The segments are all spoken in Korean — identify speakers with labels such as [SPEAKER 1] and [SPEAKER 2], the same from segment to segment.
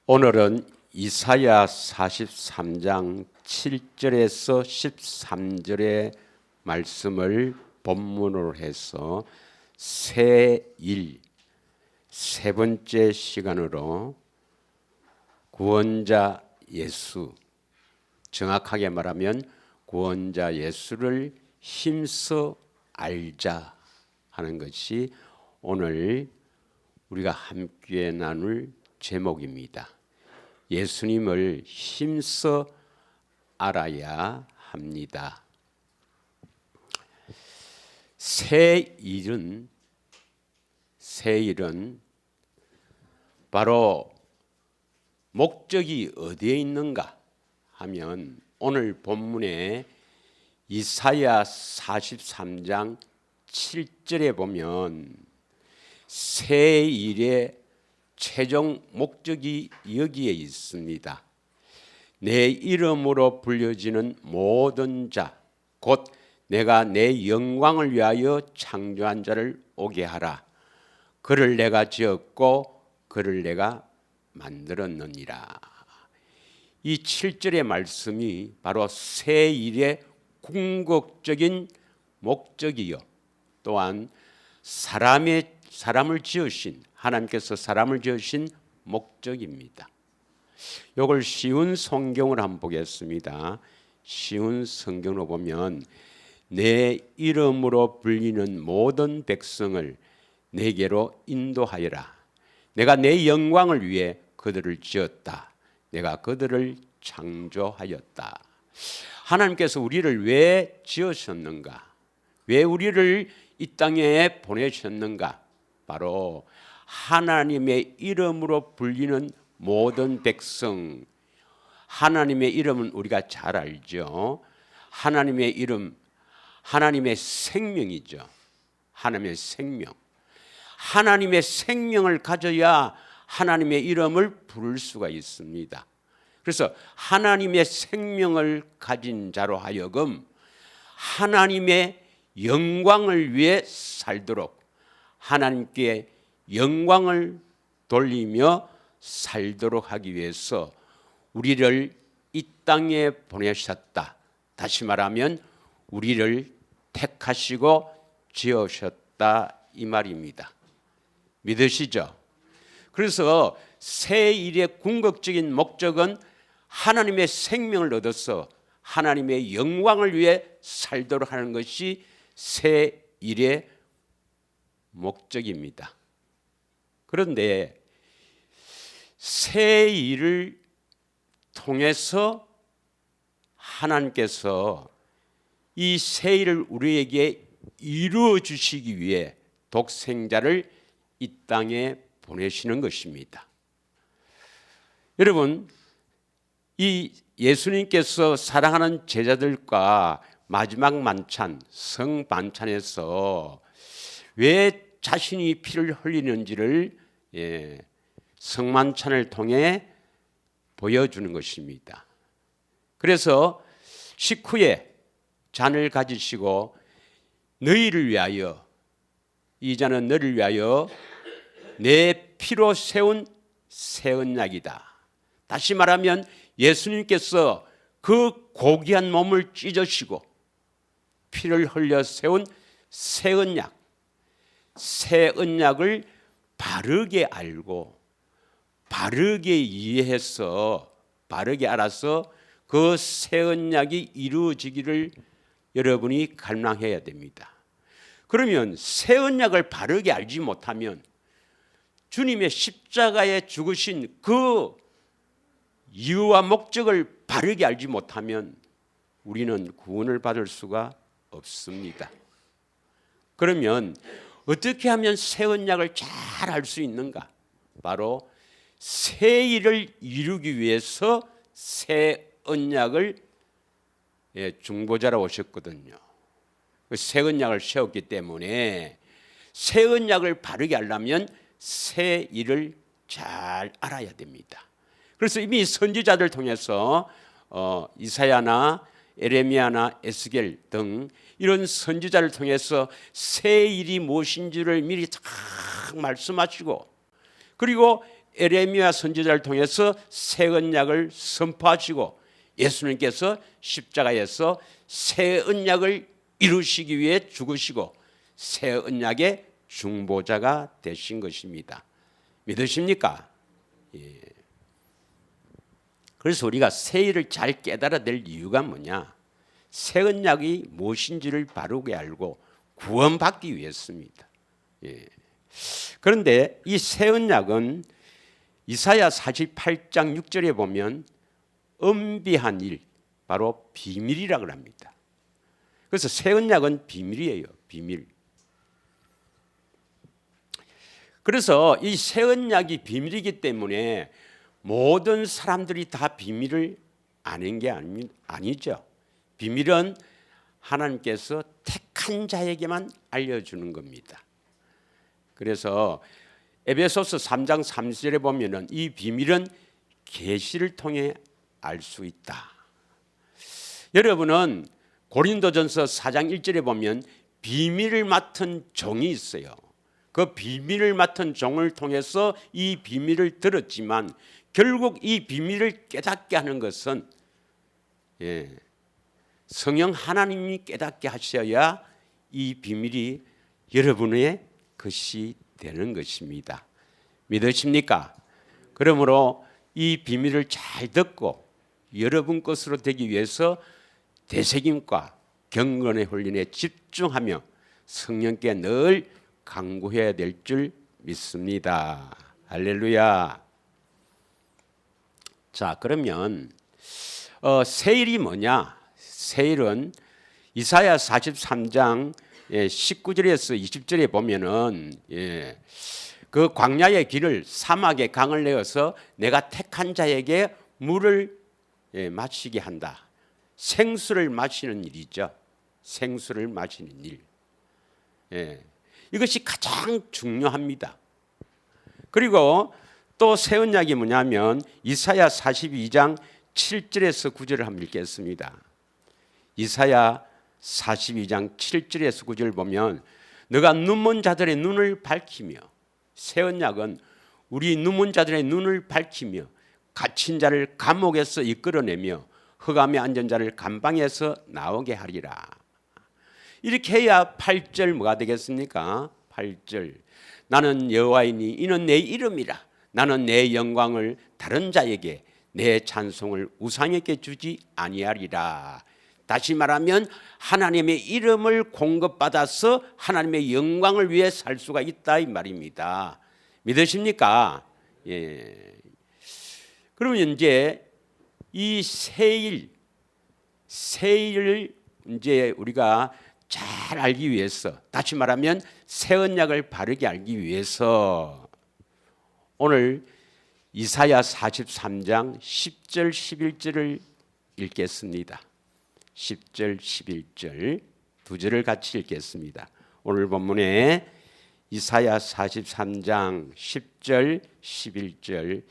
[SPEAKER 1] 오늘은 이사야 43장 7절에서 13절의 말씀을 본문으로 해서 새일 세 번째 시간으로 구원자 예수, 정확하게 말하면 구원자 예수를 힘써 알자 하는 것이 오늘 우리가 함께 나눌 제목입니다. 예수님을 힘써 알아야 합니다. 새일은 바로 목적이 어디에 있는가 하면 오늘 본문에 이사야 43장 7절에 보면 새일의 최종 목적이 여기에 있습니다. 내 이름으로 불려지는 모든 자, 곧 내가 내 영광을 위하여 창조한 자를 오게 하라. 그를 내가 지었고 그를 내가 만들었느니라. 이 7절의 말씀이 바로 새일의 궁극적인 목적이요, 또한 사람을 지으신 하나님께서 사람을 지으신 목적입니다. 이걸 쉬운 성경을 한번 보겠습니다. 쉬운 성경으로 보면 내 이름으로 불리는 모든 백성을 내게로 인도하여라. 내가 내 영광을 위해 그들을 지었다. 내가 그들을 창조하였다. 하나님께서 우리를 왜 지으셨는가? 왜 우리를 이 땅에 보내셨는가? 바로 하나님의 이름으로 불리는 모든 백성, 하나님의 이름은 우리가 잘 알죠. 하나님의 이름, 하나님의 생명이죠. 하나님의 생명. 하나님의 생명을 가져야 하나님의 이름을 부를 수가 있습니다. 그래서 하나님의 생명을 가진 자로 하여금 하나님의 영광을 위해 살도록, 하나님께 영광을 돌리며 살도록 하기 위해서 우리를 이 땅에 보내셨다. 다시 말하면 우리를 택하시고 지으셨다 이 말입니다. 믿으시죠? 그래서 새일의 궁극적인 목적은 하나님의 생명을 얻어서 하나님의 영광을 위해 살도록 하는 것이 새일의 목적입니다. 그런데 새일을 통해서 하나님께서 이 새일을 우리에게 이루어 주시기 위해 독생자를 이 땅에 보내시는 것입니다. 여러분, 이 예수님께서 사랑하는 제자들과 마지막 만찬, 성만찬에서 왜 자신이 피를 흘리는지를 성만찬을 통해 보여주는 것입니다. 그래서 식후에 잔을 가지시고 너희를 위하여, 이 잔은 너를 위하여 내 피로 세운 새 언약이다. 다시 말하면 예수님께서 그 고귀한 몸을 찢으시고 피를 흘려 세운 새 언약, 새 언약을 바르게 알고 바르게 이해해서 바르게 알아서 그 새 언약이 이루어지기를 여러분이 갈망해야 됩니다. 그러면 새 언약을 바르게 알지 못하면 주님의 십자가에 죽으신 그 이유와 목적을 바르게 알지 못하면 우리는 구원을 받을 수가 없습니다. 그러면 어떻게 하면 새 언약을 잘 알 수 있는가? 바로 새 일을 이루기 위해서 새 언약을 중보자로 오셨거든요. 새 언약을 세웠기 때문에 새 언약을 바르게 알려면 새 일을 잘 알아야 됩니다. 그래서 이미 선지자들 통해서 이사야나 에레미야나 에스겔 등 이런 선지자를 통해서 새 일이 무엇인지를 미리 다 말씀하시고, 그리고 에레미야 선지자를 통해서 새 언약을 선포하시고 예수님께서 십자가에서 새 언약을 이루시기 위해 죽으시고 새 언약의 중보자가 되신 것입니다. 믿으십니까? 예. 그래서 우리가 새 일을 잘 깨달아낼 이유가 뭐냐? 새 언약이 무엇인지를 바르게 알고 구원받기 위해서입니다. 예. 그런데 이 새 언약은 이사야 48장 6절에 보면 은비한 일, 바로 비밀이라고 합니다. 그래서 새 언약은 비밀이에요. 비밀. 그래서 이 새 언약이 비밀이기 때문에 모든 사람들이 다 비밀을 아는 게 아니죠. 비밀은 하나님께서 택한 자에게만 알려주는 겁니다. 그래서 에베소서 3장 3절에 보면은 이 비밀은 계시를 통해 알 수 있다. 여러분은 고린도전서 4장 1절에 보면 비밀을 맡은 종이 있어요. 그 비밀을 맡은 종을 통해서 이 비밀을 들었지만 결국 이 비밀을 깨닫게 하는 것은 성령 하나님이 깨닫게 하셔야 이 비밀이 여러분의 것이 되는 것입니다. 믿으십니까? 그러므로 이 비밀을 잘 듣고 여러분 것으로 되기 위해서 되새김과 경건의 훈련에 집중하며 성령께 늘 간구해야 될 줄 믿습니다. 할렐루야. 자, 그러면 새일이 뭐냐? 새일은 이사야 43장 19절에서 20절에 보면은 그 광야의 길을 사막의 강을 내어서 내가 택한 자에게 물을 마시게 한다. 생수를 마시는 일이죠. 생수를 마시는 일. 이것이 가장 중요합니다. 그리고 또 새 언약이 뭐냐면 이사야 42장 7절에서 9절을 한번 읽겠습니다. 이사야 42장 7절에서 9절 보면 너가 눈먼 자들의 눈을 밝히며, 새 언약은 우리 눈먼 자들의 눈을 밝히며 갇힌 자를 감옥에서 이끌어내며 흑암에 앉은 자를 감방에서 나오게 하리라. 이렇게 해야 8절 뭐가 되겠습니까? 8절 나는 여호와이니 이는 내 이름이라. 나는 내 영광을 다른 자에게 내 찬송을 우상에게 주지 아니하리라. 다시 말하면 하나님의 이름을 공급받아서 하나님의 영광을 위해 살 수가 있다 이 말입니다. 믿으십니까? 그러면 이제 이 새일을 이제 우리가 잘 알기 위해서, 다시 말하면 새 언약을 바르게 알기 위해서 오늘 이사야 43장 10절 11절을 읽겠습니다. 10절 11절 두 절을 같이 읽겠습니다. 오늘 본문에 이사야 43장 10절 11절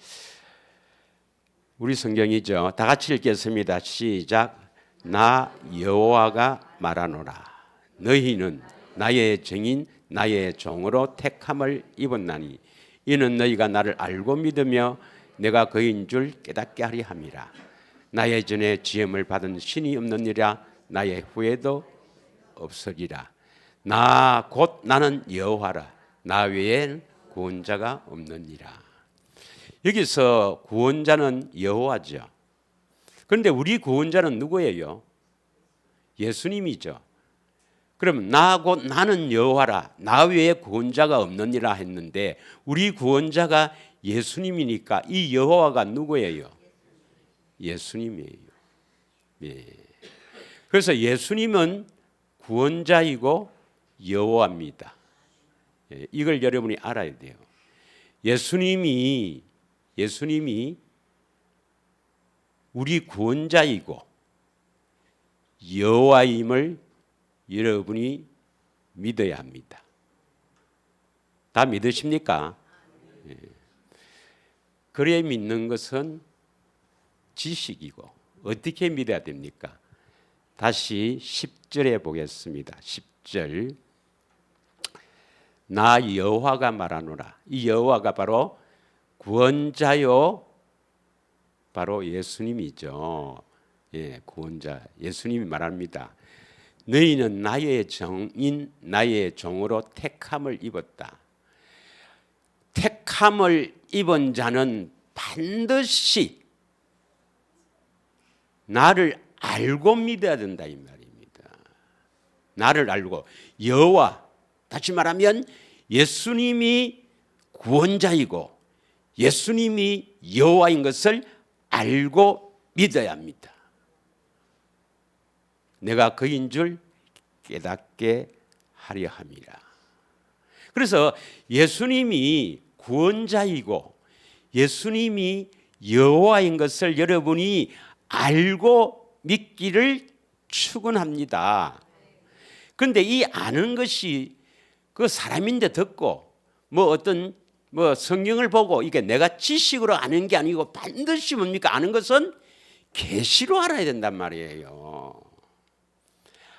[SPEAKER 1] 우리 성경이죠. 다 같이 읽겠습니다. 시작. 나 여호와가 말하노라. 너희는 나의 증인 나의 종으로 택함을 입었나니 이는 너희가 나를 알고 믿으며 내가 그인 줄 깨닫게 하리 함이라. 나의 전에 지음을 받은 신이 없느니라. 나의 후에도 없으리라. 나 곧 나는 여호와라. 나 외엔 구원자가 없느니라. 여기서 구원자는 여호와죠. 그런데 우리 구원자는 누구예요? 예수님이죠. 그럼 나 곧 나는 여호와라. 나 외에 구원자가 없느니라 했는데 우리 구원자가 예수님이니까 이 여호와가 누구예요? 예수님이에요. 그래서 예수님은 구원자이고 여호와입니다. 이걸 여러분이 알아야 돼요. 예수님이 우리 구원자이고 여호와임을 여러분이 믿어야 합니다. 다 믿으십니까? 그래 믿는 것은 지식이고 어떻게 믿어야 됩니까? 다시 10절에 보겠습니다. 10절 나 여호와가 말하노라. 이 여호와가 바로 구원자요, 바로 예수님이죠. 예, 구원자 예수님이 말합니다. 너희는 나의 종인 나의 종으로 택함을 입었다. 택함을 입은 자는 반드시 나를 알고 믿어야 된다 이 말입니다. 나를 알고, 여호와, 다시 말하면 예수님이 구원자이고 예수님이 여호와인 것을 알고 믿어야 합니다. 내가 그인 줄 깨닫게 하려 함이라. 그래서 예수님이 구원자이고 예수님이 여호와인 것을 여러분이 알고 믿기를 축원합니다. 그런데 이 아는 것이 그 사람인데 듣고 어떤 성경을 보고 이게 내가 지식으로 아는 게 아니고 반드시 뭡니까? 아는 것은 계시로 알아야 된단 말이에요.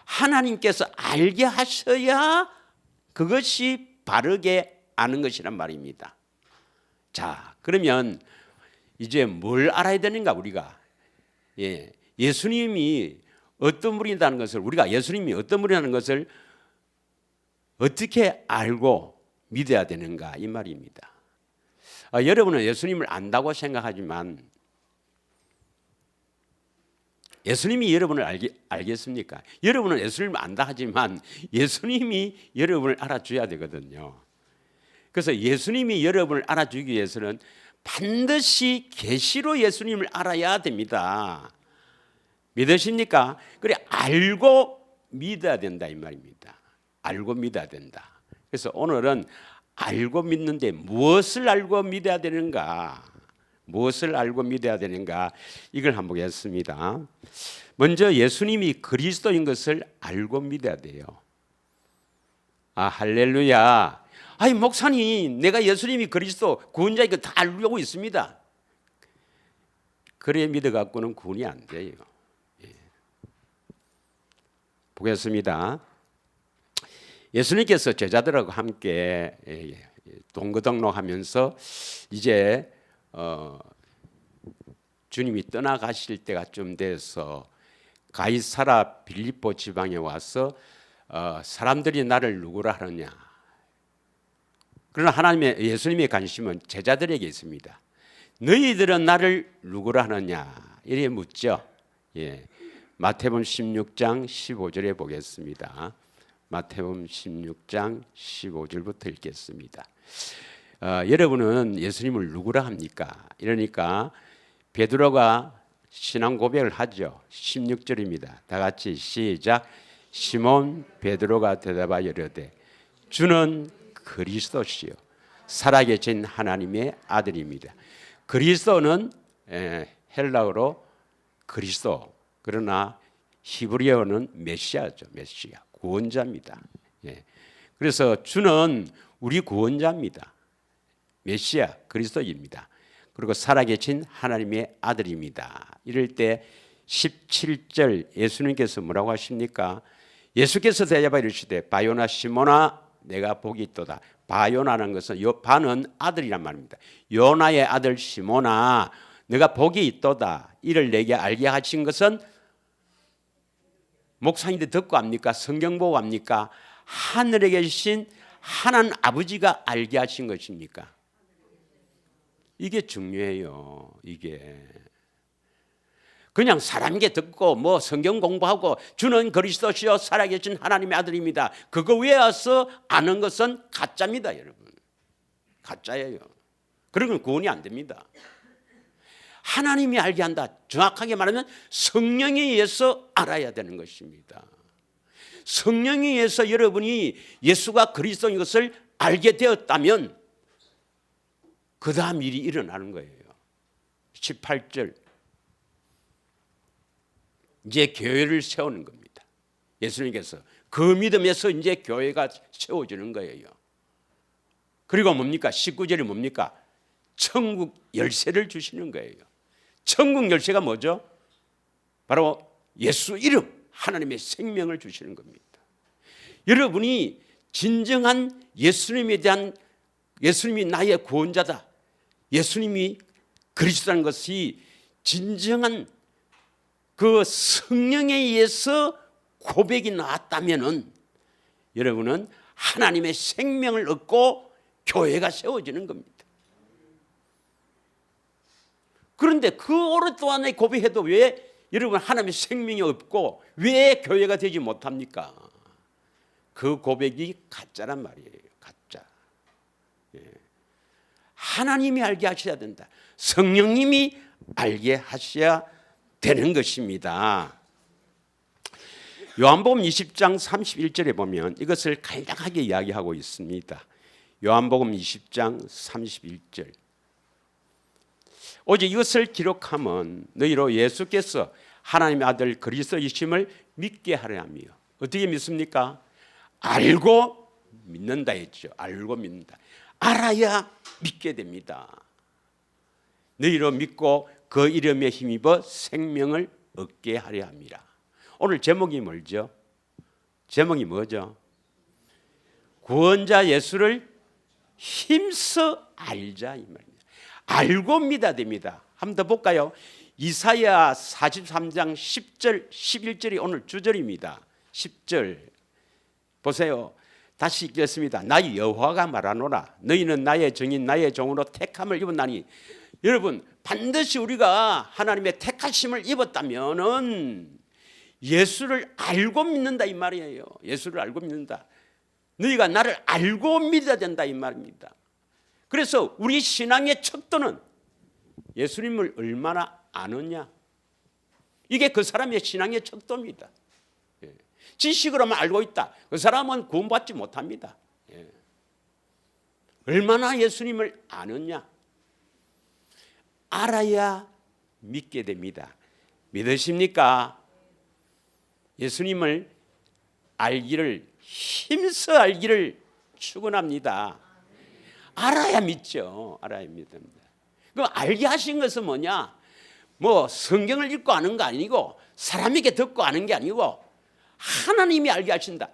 [SPEAKER 1] 하나님께서 알게 하셔야 그것이 바르게 아는 것이란 말입니다. 자, 그러면 이제 뭘 알아야 되는가 우리가? 예수님이 어떤 분이라는 것을, 우리가 예수님이 어떤 분이라는 것을 어떻게 알고 믿어야 되는가 이 말입니다. 여러분은 예수님을 안다고 생각하지만 예수님이 여러분을 알겠습니까? 여러분은 예수님을 안다 하지만 예수님이 여러분을 알아줘야 되거든요. 그래서 예수님이 여러분을 알아주기 위해서는 반드시 계시로 예수님을 알아야 됩니다. 믿으십니까? 그래, 알고 믿어야 된다 이 말입니다. 알고 믿어야 된다. 그래서 오늘은 알고 믿는데 무엇을 알고 믿어야 되는가? 무엇을 알고 믿어야 되는가? 이걸 한번 보겠습니다. 먼저 예수님이 그리스도인 것을 알고 믿어야 돼요. 할렐루야. 아니 목사님, 내가 예수님이 그리스도 구원자인 거 다 알고 있습니다. 그래 믿어갖고는 구원이 안 돼요. 보겠습니다. 예수님께서 제자들하고 함께 동거동록하면서 이제 주님이 떠나가실 때가 좀 돼서 가이사라 빌립보 지방에 와서 사람들이 나를 누구라 하느냐. 그러나 예수님의 관심은 제자들에게 있습니다. 너희들은 나를 누구라 하느냐 이렇게 묻죠. 마태복음 16장 15절에 보겠습니다. 마태복음 16장 15절부터 읽겠습니다. 여러분은 예수님을 누구라 합니까? 이러니까 베드로가 신앙 고백을 하죠. 16절입니다. 다 같이 시작. 시몬 베드로가 대답하여 이르되 주는 그리스도시요 살아계신 하나님의 아들입니다. 그리스도는 헬라어로 그리스도, 그러나 히브리어는 메시아죠. 메시아, 구원자입니다. 그래서 주는 우리 구원자입니다. 메시아, 그리스도입니다. 그리고 살아계신 하나님의 아들입니다. 이럴 때 17절 예수님께서 뭐라고 하십니까? 예수께서 대답하여 이르시되 바요나 시몬아 내가 복이 있도다. 바요나라는 것은 바는 아들이란 말입니다. 요나의 아들 시몬아 내가 복이 있도다. 이를 내게 알게 하신 것은 목사님들 듣고 압니까? 성경 보고 압니까? 하늘에 계신 하나님 아버지가 알게 하신 것입니까? 이게 중요해요. 이게 그냥 사람에게 듣고 성경 공부하고 주는 그리스도시요 살아계신 하나님의 아들입니다. 그거 외워서 아는 것은 가짜입니다, 여러분. 가짜예요. 그러면 구원이 안 됩니다. 하나님이 알게 한다. 정확하게 말하면 성령에 의해서 알아야 되는 것입니다. 성령에 의해서 여러분이 예수가 그리스도인 것을 알게 되었다면 그 다음 일이 일어나는 거예요. 18절 이제 교회를 세우는 겁니다. 예수님께서 그 믿음에서 이제 교회가 세워지는 거예요. 그리고 뭡니까? 19절이 뭡니까? 천국 열쇠를 주시는 거예요. 천국 열쇠가 뭐죠? 바로 예수 이름, 하나님의 생명을 주시는 겁니다. 여러분이 진정한 예수님에 대한, 예수님이 나의 구원자다, 예수님이 그리스도라는 것이 진정한 그 성령에 의해서 고백이 나왔다면은 여러분은 하나님의 생명을 얻고 교회가 세워지는 겁니다. 그런데 그 오랫동안에 고백해도 왜 여러분 하나님의 생명이 없고 왜 교회가 되지 못합니까? 그 고백이 가짜란 말이에요. 가짜. 하나님이 알게 하셔야 된다. 성령님이 알게 하셔야 되는 것입니다. 요한복음 20장 31절에 보면 이것을 간략하게 이야기하고 있습니다. 요한복음 20장 31절. 오직 이것을 기록하면 너희로 예수께서 하나님의 아들 그리스도이심을 믿게 하려 하며. 어떻게 믿습니까? 알고 믿는다 했죠. 알고 믿는다. 알아야 믿게 됩니다. 너희로 믿고 그 이름에 힘입어 생명을 얻게 하려 함이라. 오늘 제목이 뭐죠? 제목이 뭐죠? 구원자 예수를 힘써 알자 이 말입니다. 알고 믿어야 됩니다. 한번 더 볼까요? 이사야 43장 10절 11절이 오늘 주절입니다. 10절 보세요. 다시 읽겠습니다. 나 여호와가 말하노라. 너희는 나의 정인 나의 종으로 택함을 입었나니. 여러분 반드시 우리가 하나님의 택하심을 입었다면은 예수를 알고 믿는다 이 말이에요. 예수를 알고 믿는다. 너희가 나를 알고 믿어야 된다 이 말입니다. 그래서 우리 신앙의 척도는 예수님을 얼마나 아느냐. 이게 그 사람의 신앙의 척도입니다. 지식으로만 알고 있다. 그 사람은 구원받지 못합니다. 얼마나 예수님을 아느냐. 알아야 믿게 됩니다. 믿으십니까? 예수님을 알기를 힘써 알기를 축원합니다. 알아야 믿죠. 알아야 믿습니다. 그럼 알게 하신 것은 뭐냐? 뭐 성경을 읽고 아는 거 아니고 사람에게 듣고 아는 게 아니고 하나님이 알게 하신다.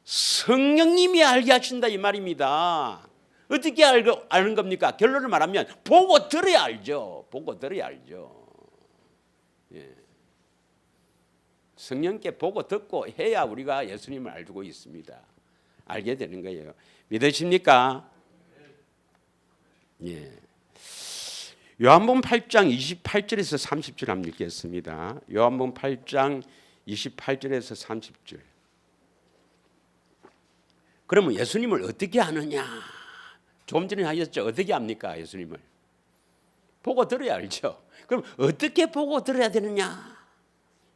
[SPEAKER 1] 성령님이 알게 하신다 이 말입니다. 어떻게 아는 겁니까? 결론을 말하면 보고 들어야 알죠. 보고 들어야 알죠. 성령께 보고 듣고 해야 우리가 예수님을 알고 있습니다. 알게 되는 거예요. 믿으십니까? 예. 요한복음 8장 28절에서 30절 한번 읽겠습니다. 요한복음 8장 28절에서 30절. 그러면 예수님을 어떻게 아느냐? 조금 전에 하셨죠. 어떻게 압니까? 예수님을 보고 들어야 알죠. 그럼 어떻게 보고 들어야 되느냐?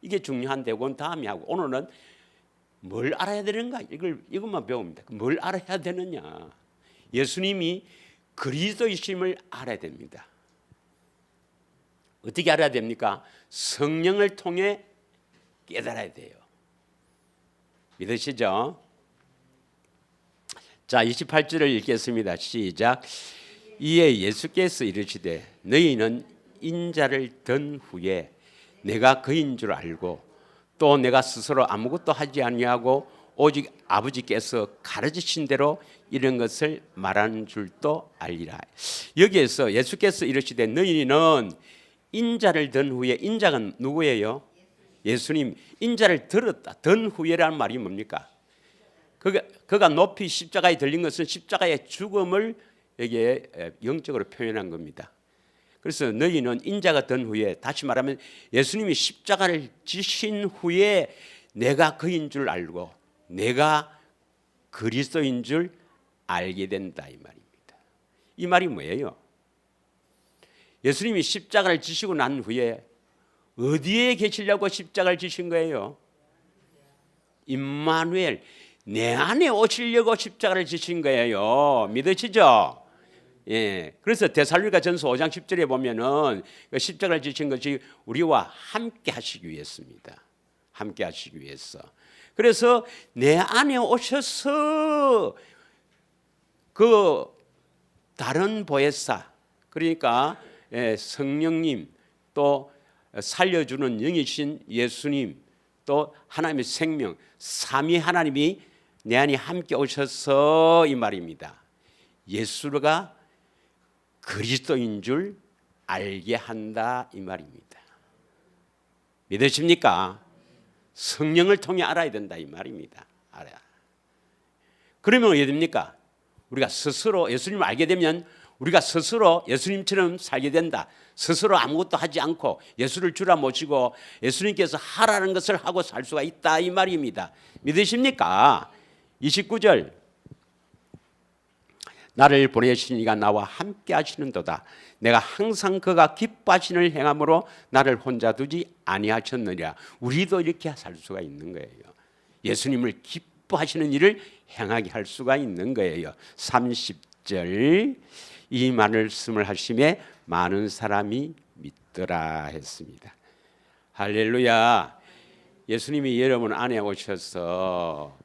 [SPEAKER 1] 이게 중요한데 그건 다음에 하고 오늘은 뭘 알아야 되는가? 이것만 배웁니다. 뭘 알아야 되느냐? 예수님이 그리스도이심을 알아야 됩니다. 어떻게 알아야 됩니까? 성령을 통해 깨달아야 돼요. 믿으시죠? 자, 28절을 읽겠습니다. 시작. 이에 예수께서 이르시되 너희는 인자를 든 후에 내가 그인 줄 알고 또 내가 스스로 아무것도 하지 아니하고 오직 아버지께서 가르치신 대로 이런 것을 말하는 줄도 알리라. 여기에서 예수께서 이르시되 너희는 인자를 든 후에, 인자가 누구예요? 예수님. 인자를 들었다. 든 후에라는 말이 뭡니까? 그가 높이 십자가에 들린 것은 십자가의 죽음을 여기에 영적으로 표현한 겁니다. 그래서 너희는 인자가 된 후에, 다시 말하면 예수님이 십자가를 지신 후에 내가 그인 줄 알고 내가 그리스도인 줄 알게 된다 이 말입니다. 이 말이 뭐예요? 예수님이 십자가를 지시고 난 후에 어디에 계시려고 십자가를 지신 거예요? 임마누엘, 내 안에 오시려고 십자가를 지신 거예요. 믿으시죠? 예. 그래서 데살로니가 전서 5장 10절에 보면은 십자가를 지신 것이 우리와 함께 하시기 위해서입니다. 함께 하시기 위해서. 그래서 내 안에 오셔서 그 다른 보혜사, 그러니까 성령님, 또 살려주는 영이신 예수님, 또 하나님의 생명, 삼위 하나님이 내 안에 함께 오셔서 이 말입니다. 예수가 그리스도인 줄 알게 한다 이 말입니다. 믿으십니까? 성령을 통해 알아야 된다 이 말입니다. 알아야. 그러면 어떻게 됩니까? 우리가 스스로 예수님을 알게 되면 우리가 스스로 예수님처럼 살게 된다. 스스로 아무것도 하지 않고 예수를 주라 모시고 예수님께서 하라는 것을 하고 살 수가 있다 이 말입니다. 믿으십니까? 29절 나를 보내신 이가 나와 함께 하시는도다. 내가 항상 그가 기뻐하시는 행함으로 나를 혼자 두지 아니하셨느냐. 우리도 이렇게 살 수가 있는 거예요. 예수님을 기뻐하시는 일을 행하게 할 수가 있는 거예요. 30절 이 말씀을 하심에 많은 사람이 믿더라 했습니다. 할렐루야. 예수님이 여러분 안에 오셔서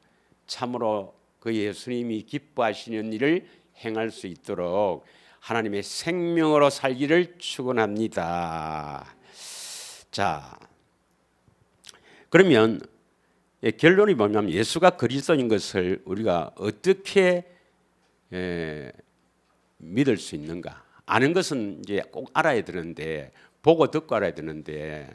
[SPEAKER 1] 참으로 그 예수님이 기뻐하시는 일을 행할 수 있도록 하나님의 생명으로 살기를 축원합니다. 자, 그러면 결론이 뭐냐면 예수가 그리스도인 것을 우리가 어떻게 믿을 수 있는가? 아는 것은 이제 꼭 알아야 되는데 보고 듣고 알아야 되는데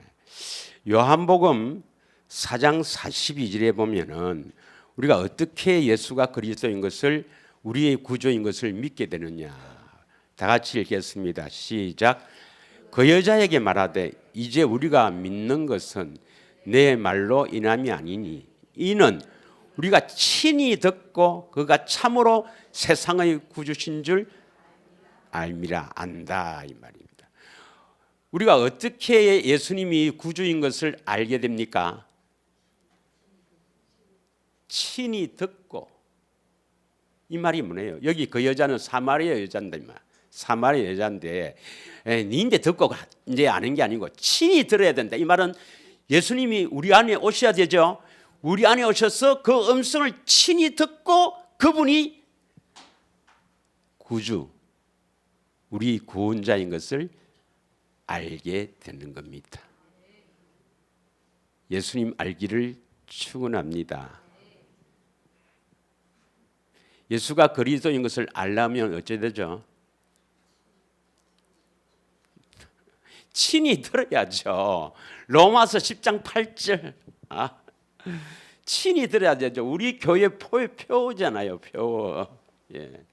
[SPEAKER 1] 요한복음 4장 42절에 보면은 우리가 어떻게 예수가 그리스도인 것을 우리의 구조인 것을 믿게 되느냐. 다 같이 읽겠습니다. 시작. 그 여자에게 말하되 이제 우리가 믿는 것은 내 말로 인함이 아니니 이는 우리가 친히 듣고 그가 참으로 세상의 구주신 줄 알미라 안다 이 말입니다. 우리가 어떻게 예수님이 구주인 것을 알게 됩니까? 친히 듣고. 이 말이 뭐네요? 여기 그 여자는 사마리아 여자인데 사마리아 여자인데 니인데 듣고 이제 아는 게 아니고 친히 들어야 된다. 이 말은 예수님이 우리 안에 오셔야 되죠. 우리 안에 오셔서 그 음성을 친히 듣고 그분이 구주, 우리 구원자인 것을 알게 되는 겁니다. 예수님 알기를 축원합니다. 예수가 그리스도인 것을 알려면 어찌 되죠? 친히 들어야죠. 로마서 10장 8절. 친히 들어야 되죠. 우리 교회 표어잖아요. 표어. 예.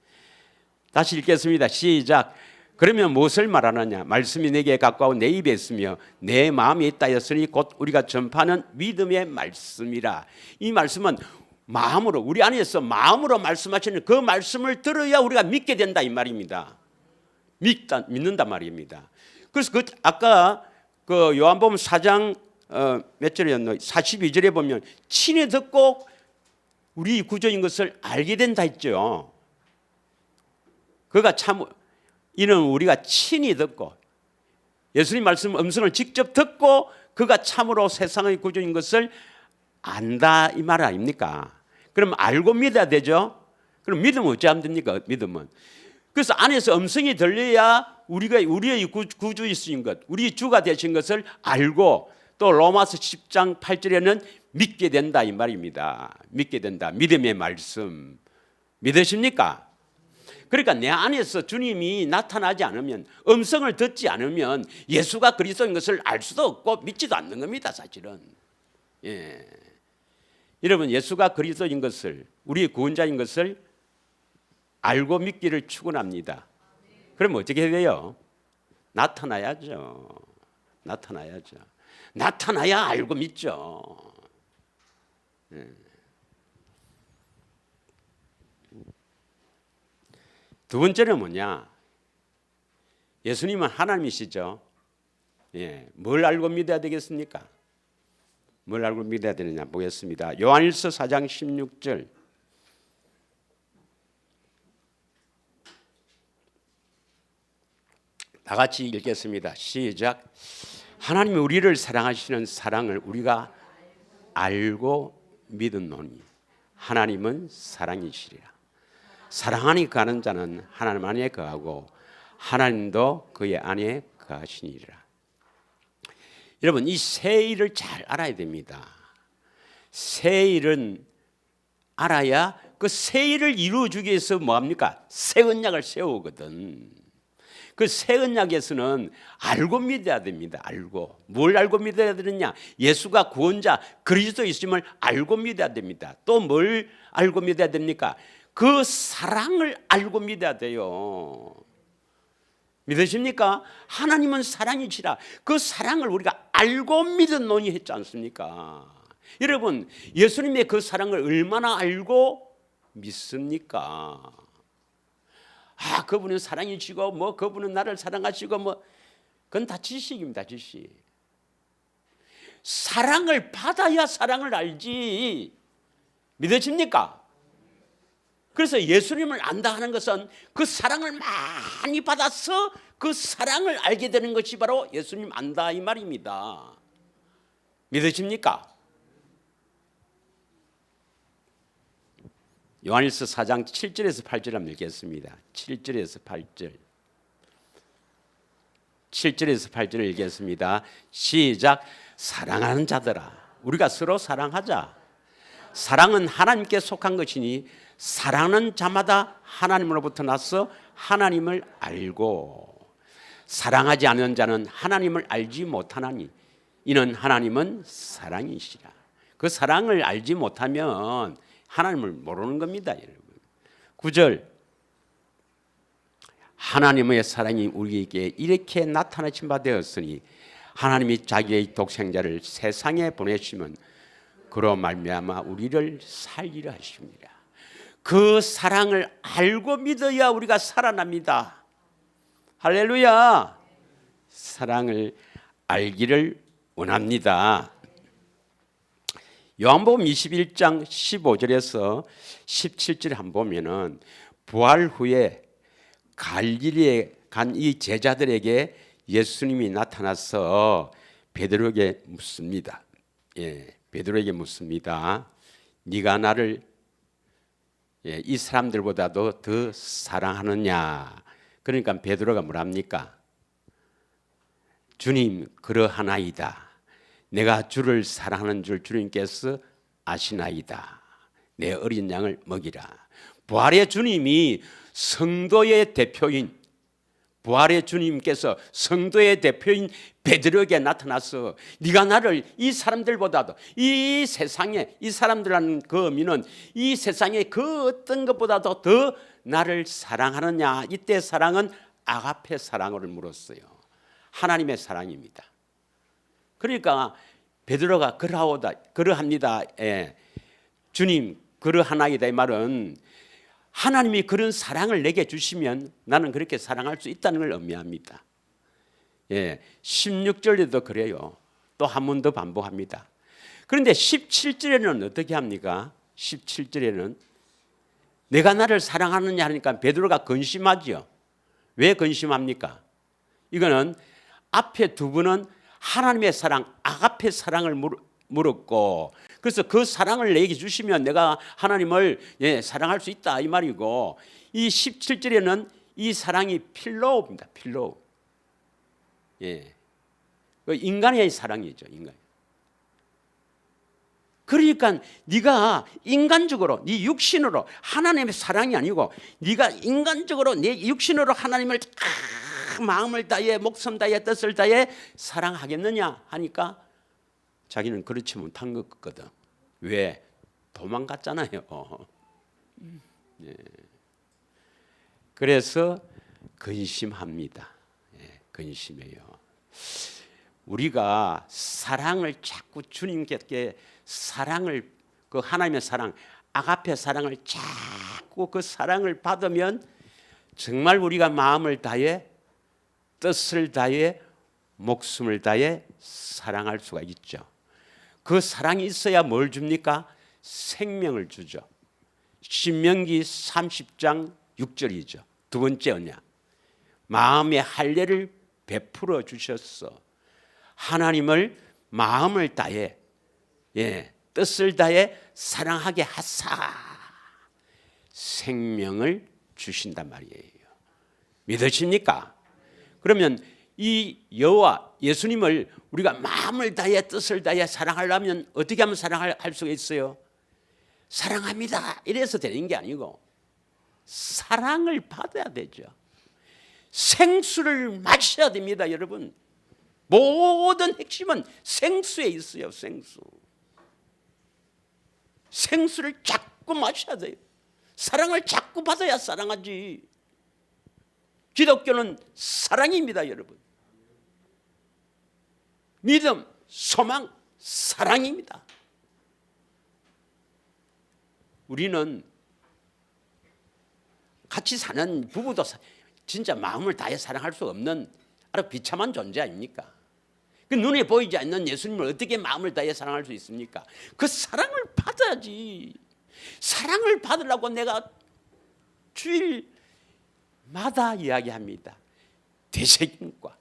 [SPEAKER 1] 다시 읽겠습니다. 시작. 그러면 무엇을 말하느냐? 말씀이 내게 가까워 내 입에 있으며 내 마음에 있다 했으니 곧 우리가 전파하는 믿음의 말씀이라. 이 말씀은 마음으로 우리 안에서 마음으로 말씀하시는 그 말씀을 들어야 우리가 믿게 된다 이 말입니다. 믿는다 말입니다. 그래서 아까 그 요한복음 4장 몇 절이었노? 42절에 보면 친히 듣고 우리 구조인 것을 알게 된다 했죠. 그가 참 이는 우리가 친히 듣고 예수님 말씀 음성을 직접 듣고 그가 참으로 세상의 구조인 것을 안다 이 말 아닙니까? 그럼 알고 믿어야 되죠. 그럼 믿으면 어찌하면 됩니까? 믿으면 그래서 안에서 음성이 들려야 우리가 우리의 구주이신 것, 우리 주가 되신 것을 알고 또 로마서 10장 8절에는 믿게 된다 이 말입니다. 믿게 된다. 믿음의 말씀 믿으십니까? 그러니까 내 안에서 주님이 나타나지 않으면 음성을 듣지 않으면 예수가 그리스도인 것을 알 수도 없고 믿지도 않는 겁니다. 사실은. 예. 여러분 예수가 그리스도인 것을 우리의 구원자인 것을 알고 믿기를 축원합니다. 그럼 어떻게 돼요? 나타나야죠. 나타나야죠. 나타나야 알고 믿죠. 예. 두 번째는 뭐냐? 예수님은 하나님이시죠. 예, 뭘 알고 믿어야 되겠습니까? 뭘 알고 믿어야 되느냐 보겠습니다. 요한일서 4장 16절 다 같이 읽겠습니다. 시작. 하나님이 우리를 사랑하시는 사랑을 우리가 알고 믿었노니 하나님은 사랑이시리라. 사랑하니 거하는 자는 하나님 안에 거하고 하나님도 그의 안에 거하시니라. 여러분 이 세 일을 잘 알아야 됩니다. 세 일은 알아야 그 세 일을 이루어주기 위해서 뭐합니까? 새 언약을 세우거든. 그 새 언약에서는 알고 믿어야 됩니다. 알고. 뭘 알고 믿어야 되느냐? 예수가 구원자 그리스도이심을 알고 믿어야 됩니다. 또 뭘 알고 믿어야 됩니까? 그 사랑을 알고 믿어야 돼요. 믿으십니까? 하나님은 사랑이시라. 그 사랑을 우리가 알고 믿었노니 했지 않습니까? 여러분, 예수님의 그 사랑을 얼마나 알고 믿습니까? 아, 그분은 사랑이시고 뭐 그분은 나를 사랑하시고 뭐 그건 다 지식입니다. 지식. 사랑을 받아야 사랑을 알지. 믿으십니까? 그래서 예수님을 안다 하는 것은 그 사랑을 많이 받아서 그 사랑을 알게 되는 것이 바로 예수님 안다 이 말입니다. 믿으십니까? 요한일서 4장 7절에서 8절 한번 읽겠습니다. 7절에서 8절. 7절에서 8절을 읽겠습니다. 시작. 사랑하는 자들아, 우리가 서로 사랑하자. 사랑은 하나님께 속한 것이니 사랑하는 자마다 하나님으로부터 나서 하나님을 알고, 사랑하지 않는 자는 하나님을 알지 못하나니 이는 하나님은 사랑이시라. 그 사랑을 알지 못하면 하나님을 모르는 겁니다, 여러분. 9절. 하나님의 사랑이 우리에게 이렇게 나타나신 바 되었으니 하나님이 자기의 독생자를 세상에 보내시면 그로 말미암아 우리를 살리려 하십니다. 그 사랑을 알고 믿어야 우리가 살아납니다. 할렐루야. 사랑을 알기를 원합니다. 요한복음 21장 15절에서 17절 한번 보면은 부활 후에 갈릴리에 간 이 제자들에게 예수님이 나타나서 베드로에게 묻습니다. 예, 베드로에게 묻습니다. 네가 나를 이 사람들보다도 더 사랑하느냐? 그러니까 베드로가 뭐랍니까? 주님, 그러하나이다. 내가 주를 사랑하는 줄 주님께서 아시나이다. 내 어린 양을 먹이라. 부활의 주님이 성도의 대표인, 부활의 주님께서 성도의 대표인 베드로에게 나타나서 네가 나를 이 사람들보다도, 이 세상에 이 사람들이라는 그 의미는 이 세상의 그 어떤 것보다도 더 나를 사랑하느냐? 이때 사랑은 아가페 사랑을 물었어요. 하나님의 사랑입니다. 그러니까 베드로가 그러합니다. 예. 주님, 그러하나이다 이 말은 하나님이 그런 사랑을 내게 주시면 나는 그렇게 사랑할 수 있다는 걸 의미합니다. 예, 16절에도 그래요. 또 한 번 더 반복합니다. 그런데 17절에는 어떻게 합니까? 17절에는 내가 나를 사랑하느냐 하니까 베드로가 근심하죠. 왜 근심합니까? 이거는 앞에 두 분은 하나님의 사랑, 아가페 사랑을 물었고, 그래서 그 사랑을 내게 주시면 내가 하나님을 사랑할 수 있다 이 말이고, 이 17절에는 이 사랑이 필로우입니다. 필로우. 예, 인간의 사랑이죠. 인간. 그러니까 네가 인간적으로, 네 육신으로 하나님의 사랑이 아니고 네가 인간적으로 내 육신으로 하나님을 마음을 다해 목숨 다해 뜻을 다해 사랑하겠느냐 하니까 자기는 그렇지 못한 것 같거든. 왜? 도망갔잖아요. 예. 그래서 근심합니다. 예, 근심해요. 우리가 사랑을 자꾸 주님께 사랑을, 그 하나님의 사랑, 아가페 사랑을 자꾸 그 사랑을 받으면 정말 우리가 마음을 다해 뜻을 다해 목숨을 다해 사랑할 수가 있죠. 그 사랑이 있어야 뭘 줍니까? 생명을 주죠. 신명기 30장 6절이죠. 두 번째 언약. 마음의 할례를 베풀어 주셨어. 하나님을 마음을 다해, 뜻을 다해 사랑하게 하사 생명을 주신단 말이에요. 믿으십니까? 그러면 이 여호와 예수님을 우리가 마음을 다해 뜻을 다해 사랑하려면 어떻게 하면 사랑할 수가 있어요? 사랑합니다 이래서 되는 게 아니고 사랑을 받아야 되죠. 생수를 마셔야 됩니다, 여러분. 모든 핵심은 생수에 있어요. 생수를 자꾸 마셔야 돼요. 사랑을 자꾸 받아야 사랑하지. 기독교는 사랑입니다, 여러분. 믿음, 소망, 사랑입니다. 우리는 같이 사는 부부도 진짜 마음을 다해 사랑할 수 없는 아주 비참한 존재 아닙니까? 그 눈에 보이지 않는 예수님을 어떻게 마음을 다해 사랑할 수 있습니까? 그 사랑을 받아야지. 사랑을 받으려고 내가 주일마다 이야기합니다. 되새김과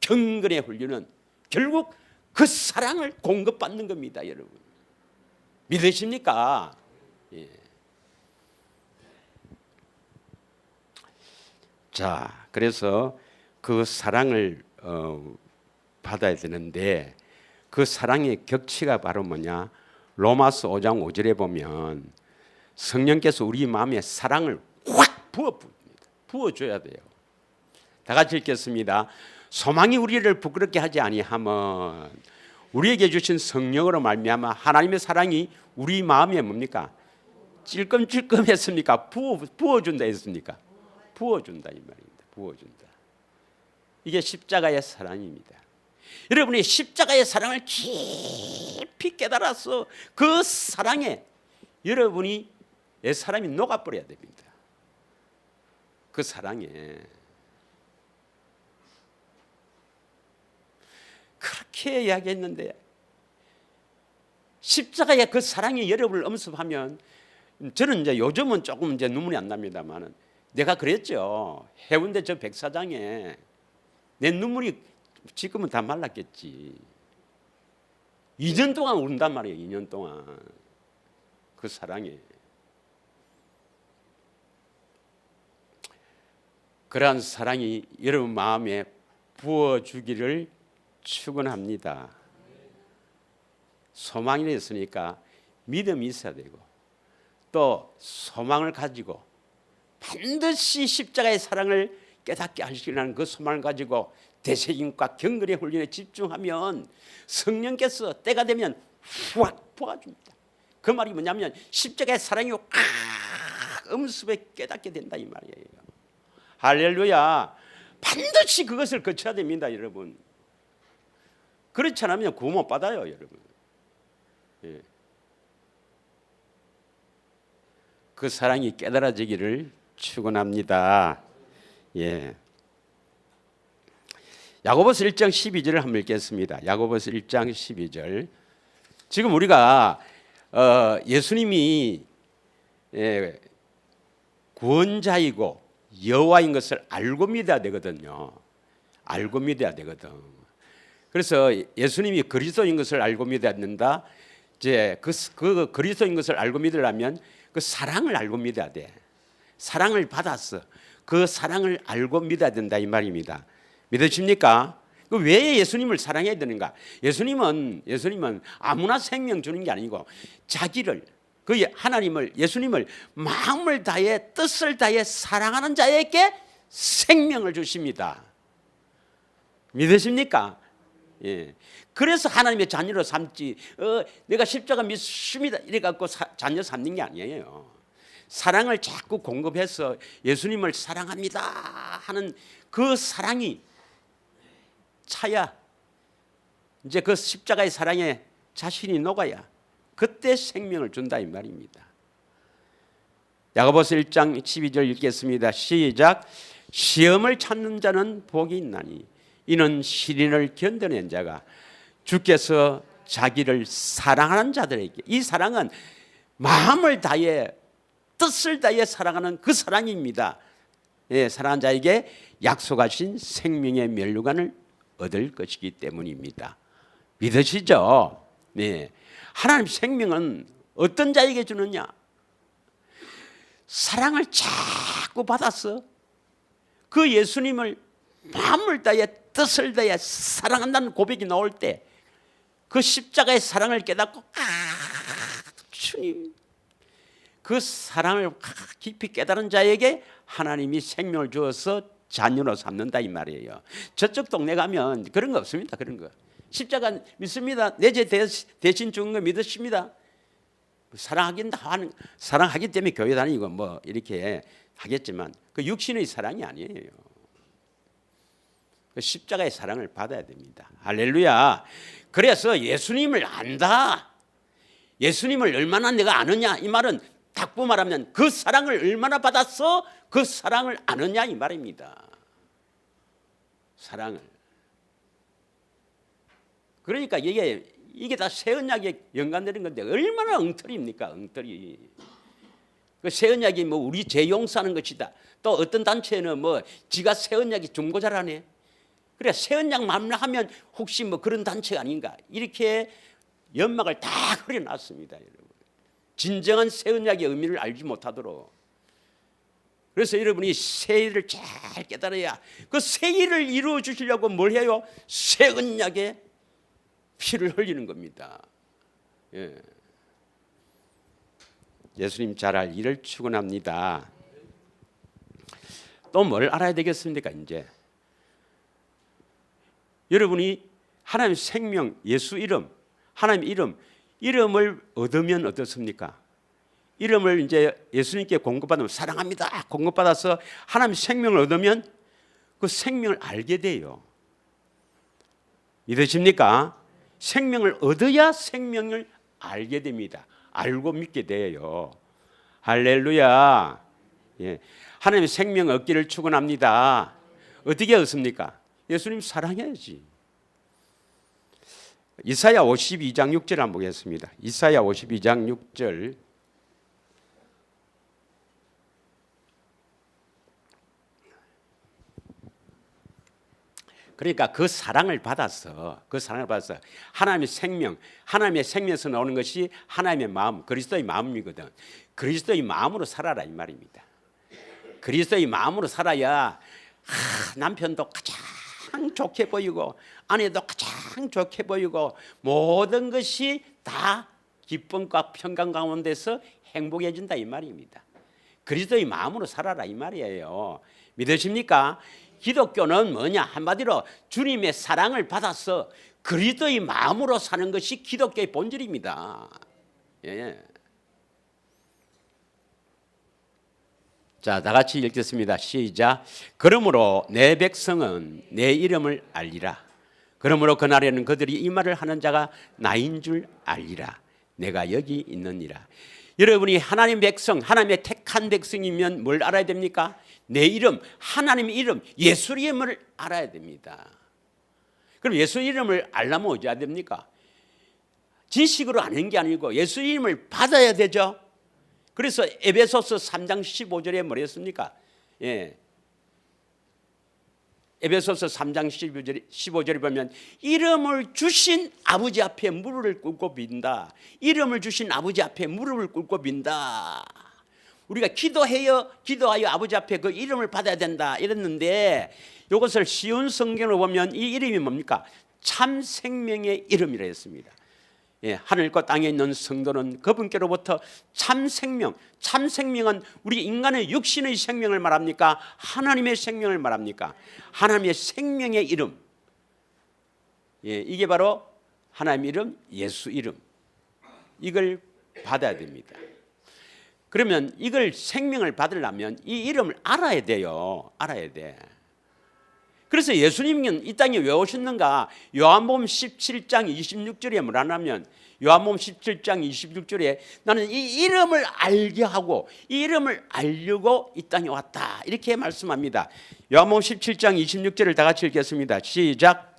[SPEAKER 1] 경건의 훈련은 결국 그 사랑을 공급받는 겁니다, 여러분. 믿으십니까? 예. 자, 그래서 그 사랑을 받아야 되는데 그 사랑의 격치가 바로 뭐냐? 로마서 5장 5절에 보면 성령께서 우리 마음에 사랑을 확 부어줘야 돼요. 다 같이 읽겠습니다. 소망이 우리를 부끄럽게 하지 아니하면 우리에게 주신 성령으로 말미암아 하나님의 사랑이 우리 마음에 뭡니까? 찔끔찔끔했습니까? 부어준다 했습니까? 부어준다 이 말입니다. 부어준다. 이게 십자가의 사랑입니다. 여러분이 십자가의 사랑을 깊이 깨달아서 그 사랑에 여러분이 내 사람이 녹아버려야 됩니다. 그 사랑에 그렇게 이야기했는데 십자가의 그 사랑이 여러분을 엄습하면 저는 이제 요즘은 조금 이제 눈물이 안 납니다만은 내가 그랬죠. 해운대 저 백사장에 내 눈물이 지금은 다 말랐겠지. 2년 동안 운단 말이에요. 2년 동안 그 사랑에. 그러한 사랑이 여러분 마음에 부어주기를 축원합니다. 소망이 있으니까 믿음이 있어야 되고 또 소망을 가지고 반드시 십자가의 사랑을 깨닫게 하시려는 그 소망을 가지고 되새김과 경건의 훈련에 집중하면 성령께서 때가 되면 후악 부어줍니다. 그 말이 뭐냐면 십자가의 사랑이 확 음습에 깨닫게 된다 이 말이에요. 할렐루야. 반드시 그것을 거쳐야 됩니다, 여러분. 그렇지 않으면 구원 못 받아요, 여러분. 예. 그 사랑이 깨달아지기를 축원합니다. 예. 야고보서 1장 12절을 한번 읽겠습니다. 야고보서 1장 12절. 지금 우리가 예수님이 구원자이고 여호와인 것을 알고 믿어야 되거든요. 알고 믿어야 되거든. 그래서 예수님이 그리스도인 것을 알고 믿어야 된다. 이제 그 그리스도인 것을 알고 믿으려면 그 사랑을 알고 믿어야 돼. 사랑을 받았어. 그 사랑을 알고 믿어야 된다 이 말입니다. 믿으십니까? 왜 예수님을 사랑해야 되는가? 예수님은 아무나 생명 주는 게 아니고 자기를 그 하나님을 예수님을 마음을 다해 뜻을 다해 사랑하는 자에게 생명을 주십니다. 믿으십니까? 예. 그래서 하나님의 자녀로 삼지 내가 십자가 믿습니다 이래 갖고 자녀 삼는 게 아니에요. 사랑을 자꾸 공급해서 예수님을 사랑합니다 하는 그 사랑이 차야 이제 그 십자가의 사랑에 자신이 녹아야 그때 생명을 준다 이 말입니다. 야고보서 1장 12절 읽겠습니다. 시작. 시험을 찾는 자는 복이 있나니 이는 시련을 견뎌낸 자가 주께서 자기를 사랑하는 자들에게 이 사랑은 마음을 다해 뜻을 다해 사랑하는 그 사랑입니다. 예, 사랑하는 자에게 약속하신 생명의 면류관을 얻을 것이기 때문입니다. 믿으시죠? 네. 하나님 생명은 어떤 자에게 주느냐? 사랑을 자꾸 받았어. 그 예수님을 마음을 다해 뜻을 다해 사랑한다는 고백이 나올 때 그 십자가의 사랑을 깨닫고 주님 그 사랑을 깊이 깨달은 자에게 하나님이 생명을 주어서 자녀로 삼는다 이 말이에요. 저쪽 동네 가면 그런 거 없습니다. 그런 거. 십자가 믿습니다. 내 죄 대신 죽은 거 믿으십니다. 사랑하기 때문에 교회 다니고 뭐 이렇게 하겠지만 그 육신의 사랑이 아니에요. 그 십자가의 사랑을 받아야 됩니다. 할렐루야. 그래서 예수님을 안다. 예수님을 얼마나 내가 아느냐 이 말은 탁부 말하면 그 사랑을 얼마나 받았어? 그 사랑을 아느냐 이 말입니다. 사랑을. 그러니까 이게 다 새 언약에 연관되는 건데 얼마나 엉터리입니까? 엉터리. 그 새 언약이 뭐 우리 죄 용서하는 것이다. 또 어떤 단체는 뭐 지가 새 언약이 중보자라네. 그래 새 언약만 하면 혹시 뭐 그런 단체가 아닌가 이렇게 연막을 다 그려놨습니다. 여러분. 진정한 새 언약의 의미를 알지 못하도록. 그래서 여러분이 새 일을 잘 깨달아야 그 새 일을 이루어 주시려고 뭘 해요? 새 언약의 피를 흘리는 겁니다. 예. 예수님 잘할 일을 축원합니다. 또 뭘 알아야 되겠습니까? 이제 여러분이 하나님의 생명, 예수 이름, 하나님의 이름을 얻으면 어떻습니까? 이름을 이제 예수님께 공급받으면 사랑합니다. 공급받아서 하나님의 생명을 얻으면 그 생명을 알게 돼요. 믿으십니까? 생명을 얻어야 생명을 알게 됩니다. 알고 믿게 돼요. 할렐루야. 예. 하나님의 생명 얻기를 축원합니다. 어떻게 얻습니까? 예수님 사랑해야지. 이사야 52장 6절 한번 보겠습니다. 이사야 52장 6절. 그러니까 그 사랑을 받아서 하나님의 생명, 하나님의 생명에서 나오는 것이 하나님의 마음, 그리스도의 마음이거든. 그리스도의 마음으로 살아라 이 말입니다. 그리스도의 마음으로 살아야 남편도 가장 좋게 보이고 아내도 가장 좋게 보이고 모든 것이 다 기쁨과 평강 가운데서 행복해진다 이 말입니다. 그리스도의 마음으로 살아라 이 말이에요. 믿으십니까? 기독교는 뭐냐? 한마디로 주님의 사랑을 받아서 그리스도의 마음으로 사는 것이 기독교의 본질입니다. 예. 자, 다 같이 읽겠습니다. 시작. 그러므로 내 백성은 내 이름을 알리라. 그러므로 그날에는 그들이 이 말을 하는 자가 나인 줄 알리라. 내가 여기 있느니라. 여러분이 하나님 백성, 하나님의 택한 백성이면 뭘 알아야 됩니까? 내 이름, 하나님의 이름, 예수 이름을 알아야 됩니다. 그럼 예수 이름을 알려면 어찌 해야 됩니까? 지식으로 아는 게 아니고 예수 이름을 받아야 되죠. 그래서 에베소서 3장 15절에 뭐랬습니까? 예. 에베소서 3장 15절에 보면 이름을 주신 아버지 앞에 무릎을 꿇고 빈다. 이름을 주신 아버지 앞에 무릎을 꿇고 빈다. 우리가 기도하여 아버지 앞에 그 이름을 받아야 된다 이랬는데 이것을 쉬운 성경으로 보면 이 이름이 뭡니까? 참 생명의 이름이라 했습니다. 예, 하늘과 땅에 있는 성도는 그분께로부터 참 생명은 우리 인간의 육신의 생명을 말합니까? 하나님의 생명을 말합니까? 하나님의 생명의 이름. 예, 이게 바로 하나님의 이름, 예수 이름. 이걸 받아야 됩니다. 그러면 이걸 생명을 받으려면 이 이름을 알아야 돼요. 알아야 돼. 그래서 예수님은 이 땅에 왜 오셨는가? 요한복음 17장 26절에 뭐라냐면 요한복음 17장 26절에 나는 이 이름을 알게 하고 이 이름을 알려고 이 땅에 왔다. 이렇게 말씀합니다. 요한복음 17장 26절을 다 같이 읽겠습니다. 시작.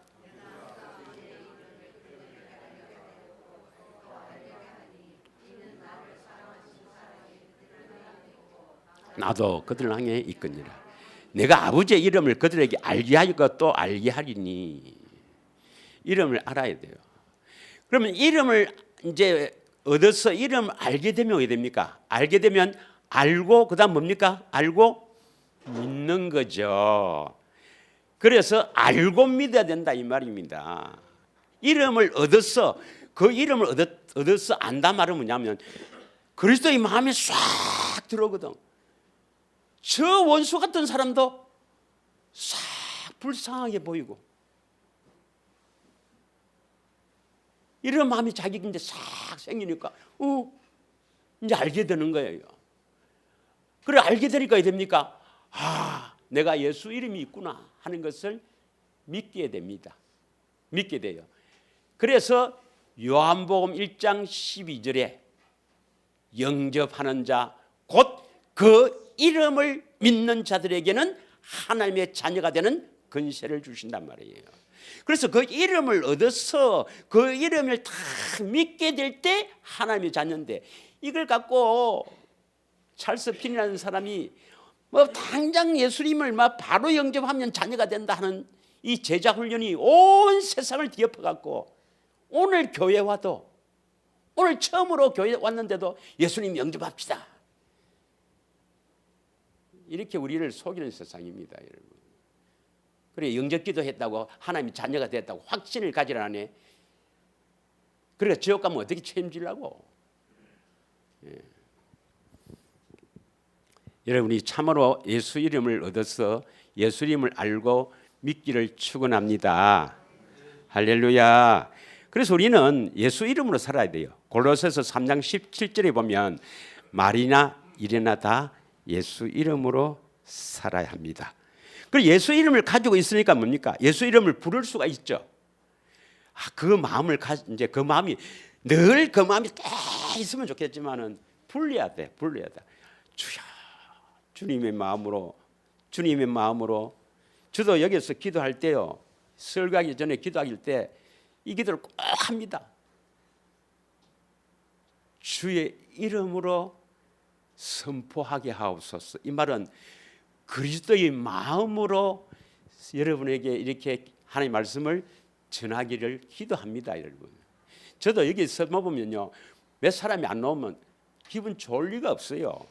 [SPEAKER 1] 나도 그들 향해 있거니라. 내가 아버지의 이름을 그들에게 알게 하고 또 알게 하리니. 이름을 알아야 돼요. 그러면 이름을 이제 얻어서 이름을 알게 되면 어떻게 됩니까? 알게 되면 알고 그다음 뭡니까? 알고 믿는 거죠. 그래서 알고 믿어야 된다 이 말입니다. 이름을 얻어서 그 이름을 얻어서 안다 말은 뭐냐면 그리스도의 마음에 싹 들어오거든. 저 원수 같은 사람도 싹 불쌍하게 보이고 이런 마음이 자기 근데 싹 생기니까 이제 알게 되는 거예요. 그래 알게 되니까 됩니까? 내가 예수 이름이 있구나 하는 것을 믿게 됩니다. 믿게 돼요. 그래서 요한복음 1장 12절에 영접하는 자 곧 그 이름을 믿는 자들에게는 하나님의 자녀가 되는 권세를 주신단 말이에요. 그래서 그 이름을 얻어서 그 이름을 다 믿게 될 때 하나님의 자녀인데, 이걸 갖고 찰스 핀이라는 사람이 뭐 당장 예수님을 막 바로 영접하면 자녀가 된다 하는 이 제자 훈련이 온 세상을 뒤엎어 갖고 오늘 교회 와도, 오늘 처음으로 교회 왔는데도 예수님 영접합시다, 이렇게 우리를 속이는 세상입니다, 여러분. 그래 영접기도 했다고 하나님이 자녀가 됐다고 확신을 가지라네. 그러니까 지옥 가면 어떻게 책임지려고? 여러분이 참으로 예수 이름을 얻어서 예수 이름을 알고 믿기를 축원합니다. 할렐루야. 그래서 우리는 예수 이름으로 살아야 돼요. 골로새서 3장 17절에 보면 말이나 일이나 다 예수 이름으로 살아야 합니다. 그리고 예수 이름을 가지고 있으니까 뭡니까? 예수 이름을 부를 수가 있죠. 그 마음을 이제 그 마음이 늘 그 마음이 딱 있으면 좋겠지만은 불려야 돼. 주여, 주님의 마음으로, 주님의 마음으로. 저도 여기서 기도할 때요, 설교하기 전에 기도할 때 이 기도를 꼭 합니다. 주의 이름으로 선포하게 하옵소서. 이 말은 그리스도의 마음으로 여러분에게 이렇게 하나님의 말씀을 전하기를 기도합니다, 여러분. 저도 여기 서 보면요, 몇 사람이 안 나오면 기분 좋을 리가 없어요.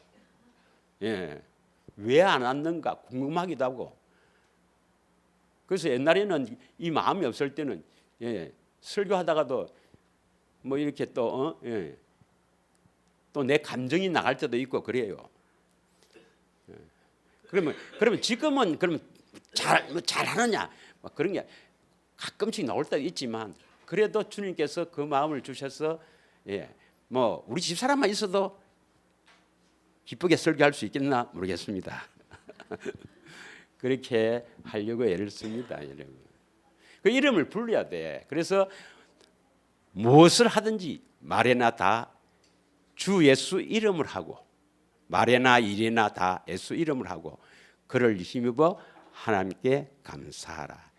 [SPEAKER 1] 왜 안 왔는가 궁금하기도 하고. 그래서 옛날에는 이 마음이 없을 때는 설교하다가도 뭐 이렇게 또 내 감정이 나갈 때도 있고 그래요. 그러면 지금은 그러면 잘하느냐 뭐 그런 게 가끔씩 나올 때도 있지만, 그래도 주님께서 그 마음을 주셔서 뭐 우리 집 사람만 있어도 기쁘게 설교할 수 있겠나 모르겠습니다. 그렇게 하려고 애를 씁니다, 여러분. 그 이름을 불러야 돼. 그래서 무엇을 하든지 말에나 다 주 예수 이름을 하고, 말에나 일에나 다 예수 이름을 하고 그를 힘입어 하나님께 감사하라.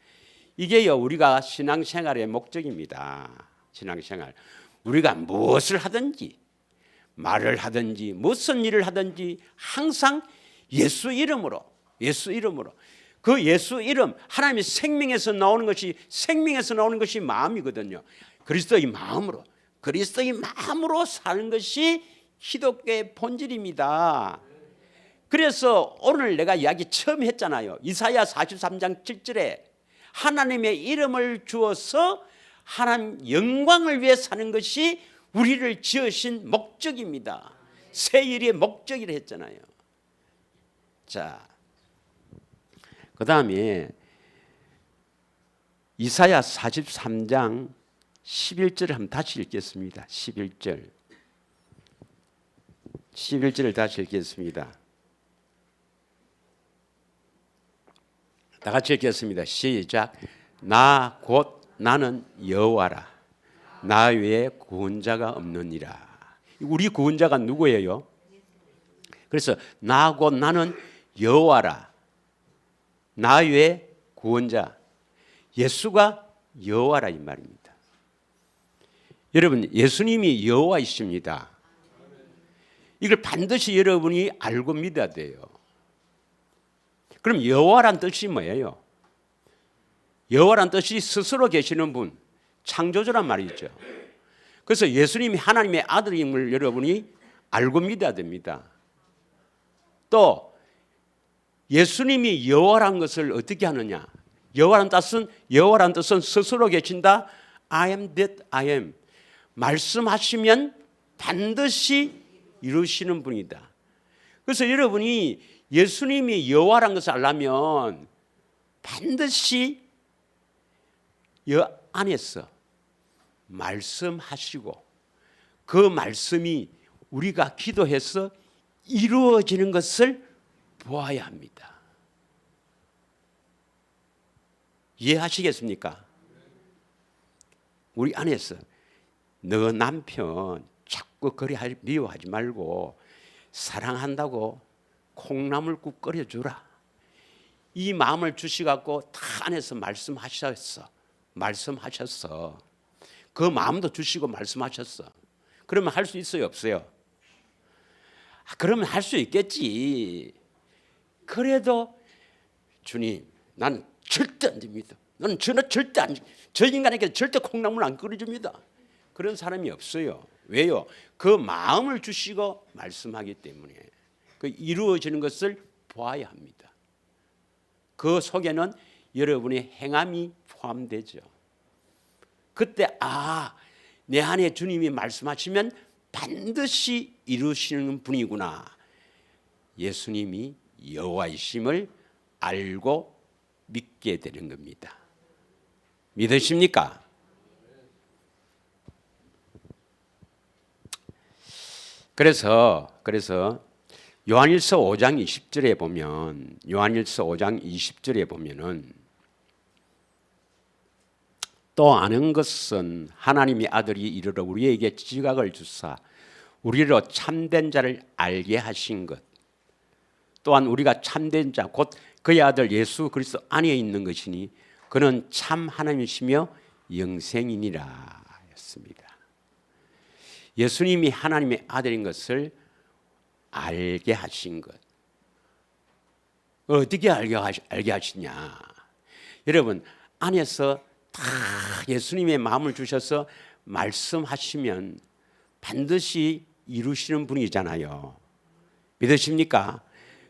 [SPEAKER 1] 이게요 우리가 신앙생활의 목적입니다. 신앙생활, 우리가 무엇을 하든지 말을 하든지 무슨 일을 하든지 항상 예수 이름으로 그 예수 이름, 하나님의 생명에서 나오는 것이 마음이거든요. 그리스도의 마음으로 사는 것이 기독교의 본질입니다. 그래서 오늘 내가 이야기 처음 했잖아요. 이사야 43장 7절에 하나님의 이름을 주어서 하나님 영광을 위해 사는 것이 우리를 지으신 목적입니다. 새 일의 목적이라 했잖아요. 자, 그 다음에 이사야 43장 11절을 한번 다시 읽겠습니다. 11절을 다시 읽겠습니다. 다 같이 읽겠습니다. 시작. 나 곧 나는 여호와라. 나 외에 구원자가 없느니라. 우리 구원자가 누구예요? 그래서 나 곧 나는 여호와라. 나 외에 구원자. 예수가 여호와라 이 말입니다. 여러분, 예수님이 여호와이십니다. 이걸 반드시 여러분이 알고 믿어야 돼요. 그럼 여호와란 뜻이 뭐예요? 여호와란 뜻이 스스로 계시는 분, 창조주란 말이죠. 그래서 예수님이 하나님의 아들임을 여러분이 알고 믿어야 됩니다. 또 예수님이 여호와란 것을 어떻게 하느냐? 여호와란 뜻은 스스로 계신다. I am that I am. 말씀하시면 반드시 이루시는 분이다. 그래서 여러분이 예수님이 여호와란 것을 알려면 반드시 여 안에서 말씀하시고 그 말씀이 우리가 기도해서 이루어지는 것을 보아야 합니다. 이해하시겠습니까? 우리 안에서 너 남편 자꾸 미워하지 말고 사랑한다고 콩나물국 끓여주라. 이 마음을 주시갖고 다 안에서 말씀하셨어. 그 마음도 주시고 말씀하셨어. 그러면 할 수 있어요, 없어요? 그러면 할 수 있겠지. 그래도 주님, 난 절대 안 됩니다. 나는 절대 안, 저 인간에게 절대 콩나물 안 끓여줍니다. 그런 사람이 없어요. 왜요? 그 마음을 주시고 말씀하기 때문에 그 이루어지는 것을 보아야 합니다. 그 속에는 여러분의 행함이 포함되죠. 그때 내 안에 주님이 말씀하시면 반드시 이루시는 분이구나. 예수님이 여호와이심을 알고 믿게 되는 겁니다. 믿으십니까? 그래서 요한일서 5장 20절에 보면 또 아는 것은 하나님의 아들이 이르러 우리에게 지각을 주사 우리로 참된 자를 알게 하신 것, 또한 우리가 참된 자 곧 그의 아들 예수 그리스도 안에 있는 것이니 그는 참 하나님이시며 영생이니라 였습니다. 예수님이 하나님의 아들인 것을 알게 하신 것. 어떻게 알게 하시냐? 여러분, 안에서 다 예수님의 마음을 주셔서 말씀하시면 반드시 이루시는 분이잖아요. 믿으십니까?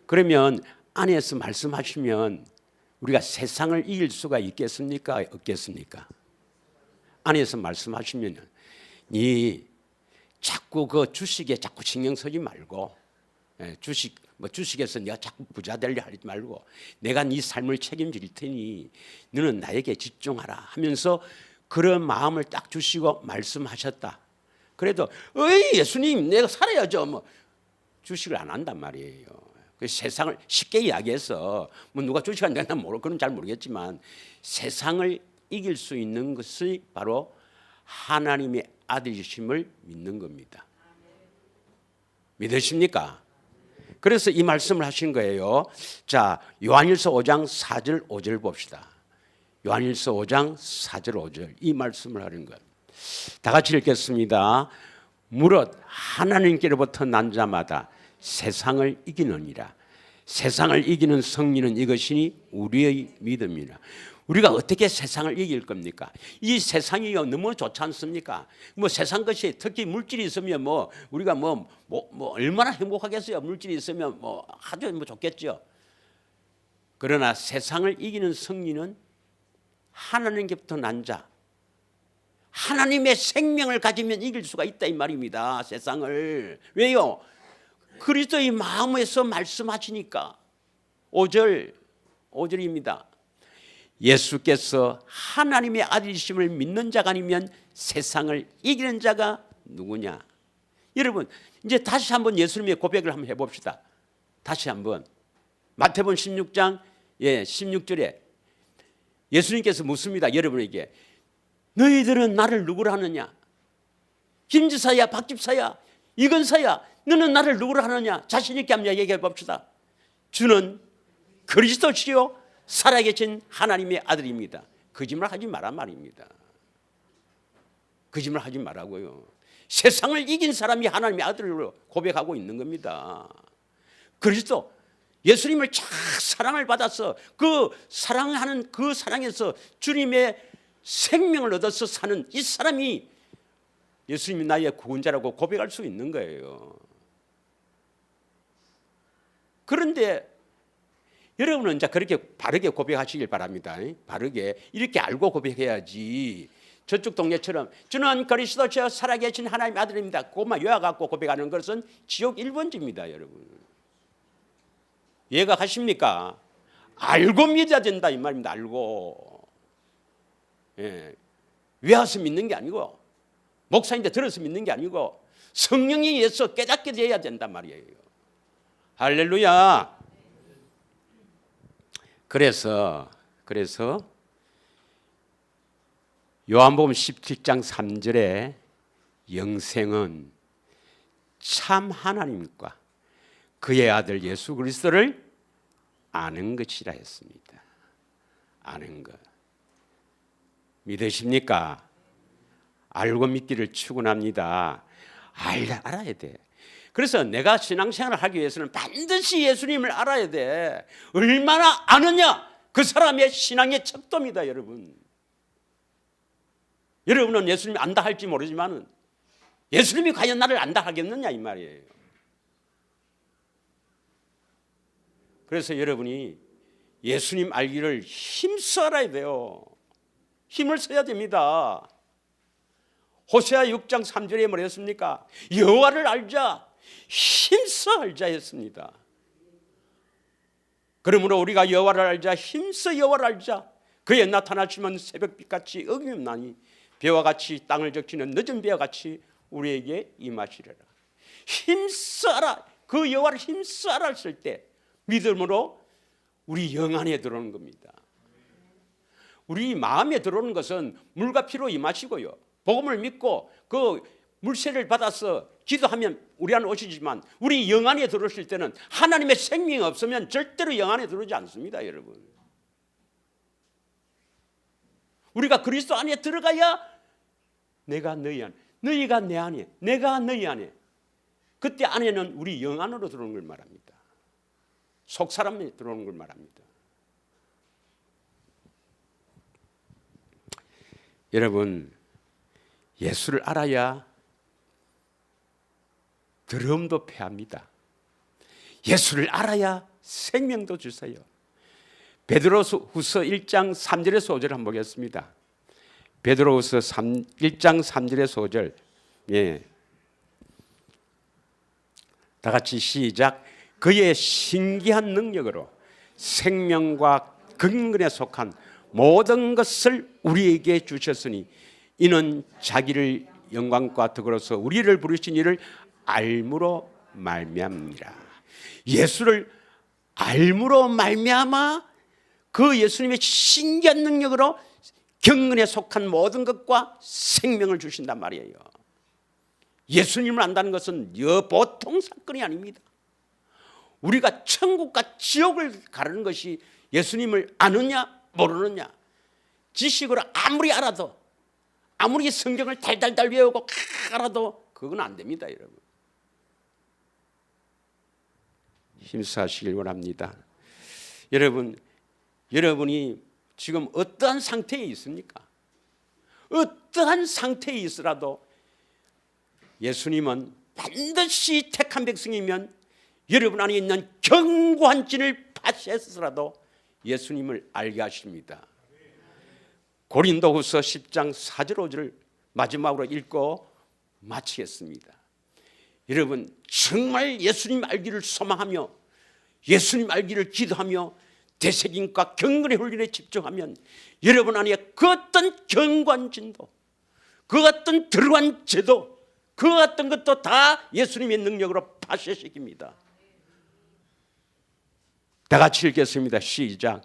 [SPEAKER 1] 그러면 안에서 말씀하시면 우리가 세상을 이길 수가 있겠습니까? 없겠습니까? 안에서 말씀하시면 자꾸 그 주식에 자꾸 신경 쓰지 말고, 주식에서 내가 자꾸 부자 되려 하지 말고 내가 네 삶을 책임질 테니 너는 나에게 집중하라 하면서 그런 마음을 딱 주시고 말씀하셨다. 그래도 예수님 내가 살아야죠. 주식을 안 한단 말이에요. 그 세상을 쉽게 이야기해서 누가 주식을 한다나 그건 잘 모르겠지만 세상을 이길 수 있는 것이 바로 하나님의 아들이심을 믿는 겁니다. 믿으십니까? 그래서 이 말씀을 하신 거예요. 자, 요한일서 5장 4절 5절 봅시다. 요한일서 5장 4절 5절 이 말씀을 하는 것. 다 같이 읽겠습니다. 무릇 하나님께로부터 난 자마다 세상을 이기느니라. 세상을 이기는 승리는 이것이니 우리의 믿음이라. 우리가 어떻게 세상을 이길 겁니까? 이 세상이 너무 좋지 않습니까? 세상 것이 특히 물질이 있으면 우리가 얼마나 행복하겠어요? 물질이 있으면 아주 좋겠죠. 그러나 세상을 이기는 승리는 하나님께부터 난 자, 하나님의 생명을 가지면 이길 수가 있다 이 말입니다. 세상을. 왜요? 그리스도의 마음에서 말씀하시니까. 5절입니다. 예수께서 하나님의 아들이심을 믿는 자가 아니면 세상을 이기는 자가 누구냐? 여러분, 이제 다시 한번 예수님의 고백을 한번 해봅시다. 다시 한번 마태복음 16장 16절에 예수님께서 묻습니다. 여러분에게 너희들은 나를 누구로 하느냐? 김지사야, 박집사야, 이건사야, 너는 나를 누구로 하느냐? 자신 있게 한번 얘기해 봅시다. 주는 그리스도시요 살아계신 하나님의 아들입니다. 거짓말 하지 마란 말입니다. 거짓말 하지 말라고요. 세상을 이긴 사람이 하나님의 아들로 고백하고 있는 겁니다. 그리스도 예수님을 참 사랑을 받아서 그 사랑하는 그 사랑에서 주님의 생명을 얻어서 사는 이 사람이 예수님이 나의 구원자라고 고백할 수 있는 거예요. 그런데 여러분은 이제 그렇게 바르게 고백하시길 바랍니다. 바르게 이렇게 알고 고백해야지. 저쪽 동네처럼 주는 그리스도시요 살아계신 하나님의 아들입니다. 그것만 요약하고 고백하는 것은 지옥 1번지입니다. 여러분. 이해가 가십니까? 알고 믿어야 된다 이 말입니다. 알고. 예. 외워서 믿는 게 아니고, 목사님한테 들어서 믿는 게 아니고, 성령에 의해서 깨닫게 돼야 된단 말이에요. 할렐루야. 그래서 요한복음 17장 3절에 영생은 참 하나님과 그의 아들 예수 그리스도를 아는 것이라 했습니다. 아는 것. 믿으십니까? 알고 믿기를 축원합니다. 알아야 돼. 그래서 내가 신앙생활을 하기 위해서는 반드시 예수님을 알아야 돼. 얼마나 아느냐, 그 사람의 신앙의 척도입니다. 여러분은 예수님이 안다 할지 모르지만 예수님이 과연 나를 안다 하겠느냐 이 말이에요. 그래서 여러분이 예수님 알기를 힘써 알아야 돼요. 힘을 써야 됩니다. 호세아 6장 3절에 뭐랬습니까? 여호와를 알자, 힘써 알자 했습니다. 그러므로 우리가 여호와를 알자, 힘써 여호와를 알자. 그의 나타나시면 새벽빛같이 어김없나니 배와 같이 땅을 적시는 늦은 배와 같이 우리에게 임하시리라. 힘써 알아. 그 여호와를 힘써 알았을 때 믿음으로 우리 영 안에 들어오는 겁니다. 우리 마음에 들어오는 것은 물과 피로 임하시고요, 복음을 믿고 그 물세를 받아서 기도하면 우리 안에 오시지만 우리 영 안에 들어오실 때는 하나님의 생명이 없으면 절대로 영 안에 들어오지 않습니다. 여러분, 우리가 그리스도 안에 들어가야 내가 너희 안에, 너희가 내 안에, 내가 너희 안에, 그때 안에는 우리 영 안으로 들어오는 걸 말합니다. 속 사람에 들어오는 걸 말합니다. 여러분, 예수를 알아야 더러움도 패합니다. 예수를 알아야 생명도 주세요. 베드로후서 1장 3절에서 5절 한번 보겠습니다. 베드로후서 1장 3절에서 5절. 예. 다 같이 시작. 그의 신기한 능력으로 생명과 근근에 속한 모든 것을 우리에게 주셨으니 이는 자기를 영광과 덕으로서 우리를 부르신 이를 알므로 말미암니라. 예수를 알므로 말미암아 그 예수님의 신기한 능력으로 경건에 속한 모든 것과 생명을 주신단 말이에요. 예수님을 안다는 것은 보통 사건이 아닙니다. 우리가 천국과 지옥을 가르는 것이 예수님을 아느냐 모르느냐, 지식으로 아무리 알아도, 아무리 성경을 달달달 외우고 알아도 그건 안 됩니다. 여러분, 힘쓰시길 원합니다. 여러분이 지금 어떠한 상태에 있습니까? 어떠한 상태에 있으라도 예수님은 반드시 택한 백성이면 여러분 안에 있는 견고한 진을 파쇄해서라도 예수님을 알게 하십니다. 고린도후서 10장 4절 5절을 마지막으로 읽고 마치겠습니다. 여러분, 정말 예수님 알기를 소망하며 예수님 알기를 기도하며 대책임과 경건의 훈련에 집중하면 여러분 안에 그 어떤 견고한 진도, 그 어떤 들어간 제도, 그 어떤 것도 다 예수님의 능력으로 파쇄시킵니다. 다 같이 읽겠습니다. 시작.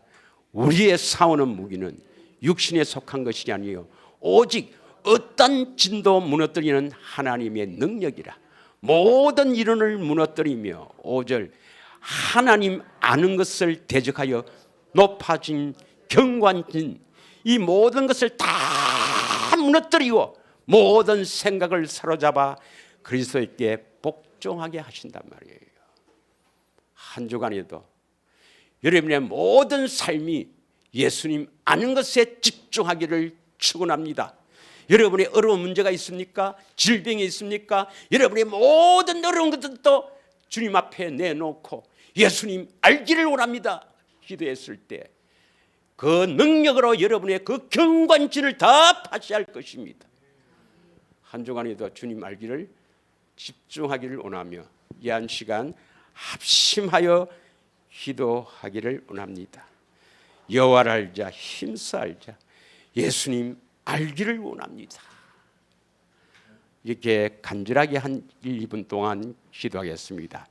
[SPEAKER 1] 우리의 싸우는 무기는 육신에 속한 것이 아니요 오직 어떤 진도 무너뜨리는 하나님의 능력이라. 모든 이론을 무너뜨리며 5절 하나님 아는 것을 대적하여 높아진 견고한 진, 이 모든 것을 다 무너뜨리고 모든 생각을 사로잡아 그리스도께 복종하게 하신단 말이에요. 한 주간에도 여러분의 모든 삶이 예수님 아는 것에 집중하기를 축원합니다. 여러분의 어려운 문제가 있습니까? 질병이 있습니까? 여러분의 모든 어려운 것들도 주님 앞에 내놓고 예수님 알기를 원합니다. 기도했을 때 그 능력으로 여러분의 그 경관진을 다 파쇄할 것입니다. 한 주간에도 주님 알기를 집중하기를 원하며 이 한 시간 합심하여 기도하기를 원합니다. 여호와를 알자, 힘써 알자. 예수님 알기를 원합니다. 이렇게 간절하게 한 1, 2분 동안 기도하겠습니다.